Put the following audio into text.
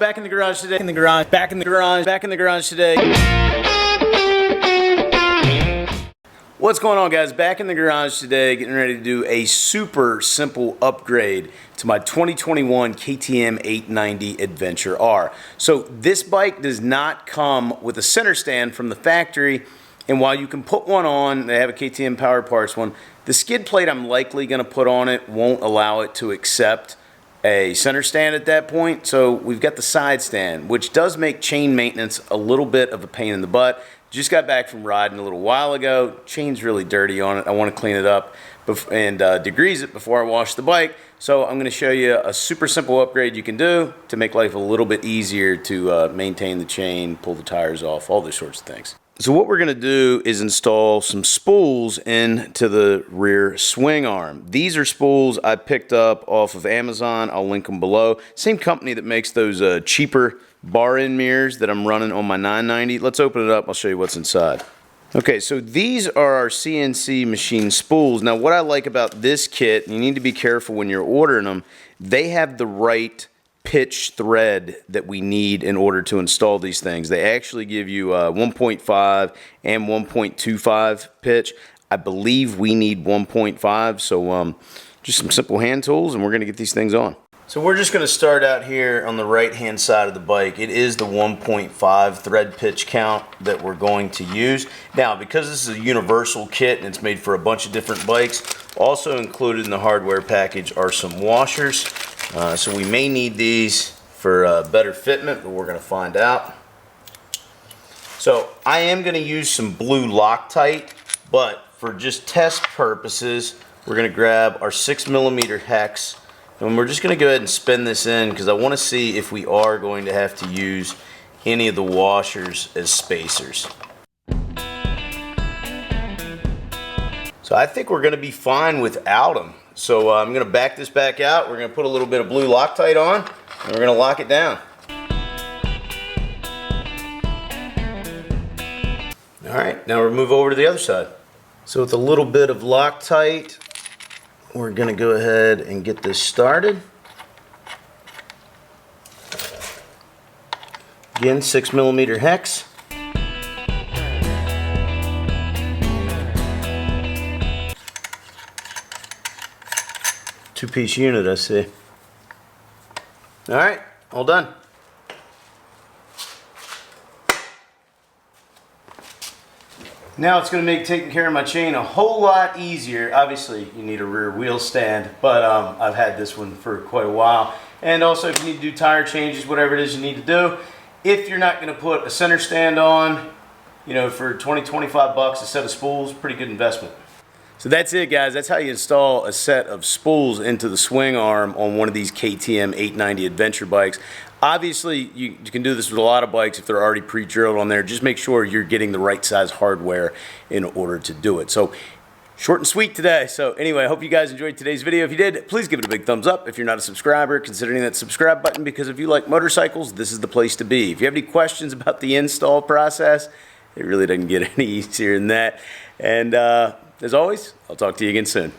Back in the garage today, back in the garage today. What's going on, guys? Back in the garage today, getting ready to do a super simple upgrade to my 2021 KTM 890 Adventure R. So this bike does not come with a center stand from the factory, and while you can put one on, they have a KTM Power Parts one, the skid plate I'm likely going to put on it won't allow it to accept a center stand at that point. So we've got the side stand, which does make chain maintenance a little bit of a pain in the butt. Just got back from riding a little while ago. Chain's really dirty on it. I want to clean it up and degrease it before I wash the bike. So I'm going to show you a super simple upgrade you can do to make life a little bit easier to maintain the chain, pull the tires off, all those sorts of things. So what we're going to do is install some spools into the rear swing arm. These are spools I picked up off of Amazon. I'll link them below. Same company that makes those cheaper bar end mirrors that I'm running on my 990. Let's open it up. I'll show you what's inside. Okay, so these are our CNC machine spools. Now what I like about this kit, you need to be careful when you're ordering them, they have the right pitch thread that we need in order to install these things. They actually give you 1.5 and 1.25 pitch. I believe we need 1.5, so just some simple hand tools and we're going to get these things on. So we're just going to start out here on the right hand side of the bike. It is the 1.5 thread pitch count that we're going to use. Now, because this is a universal kit and it's made for a bunch of different bikes, also included in the hardware package are some washers. So we may need these for better fitment, but we're going to find out. So I am going to use some blue Loctite, but for just test purposes, we're going to grab our 6mm hex, and we're just going to go ahead and spin this in because I want to see if we are going to have to use any of the washers as spacers. So I think we're going to be fine without them. So I'm going to back this back out. We're going to put a little bit of blue Loctite on, and we're going to lock it down. All right, now we'll move over to the other side. So with a little bit of Loctite, we're going to go ahead and get this started. Again, 6mm hex. Two-piece unit, I see. All right, all done. Now it's going to make taking care of my chain a whole lot easier. Obviously, you need a rear wheel stand, but I've had this one for quite a while. And also, if you need to do tire changes, whatever it is you need to do, if you're not going to put a center stand on, you know, for 20-25 bucks a set of spools, pretty good investment. So that's it, guys. That's how you install a set of spools into the swing arm on one of these KTM 890 Adventure bikes. Obviously, you can do this with a lot of bikes if they're already pre-drilled on there. Just make sure you're getting the right size hardware in order to do it. So short and sweet today. So anyway, I hope you guys enjoyed today's video. If you did, please give it a big thumbs up. If you're not a subscriber, considering that subscribe button, because if you like motorcycles, this is the place to be. If you have any questions about the install process, it really doesn't get any easier than that. And as always, I'll talk to you again soon.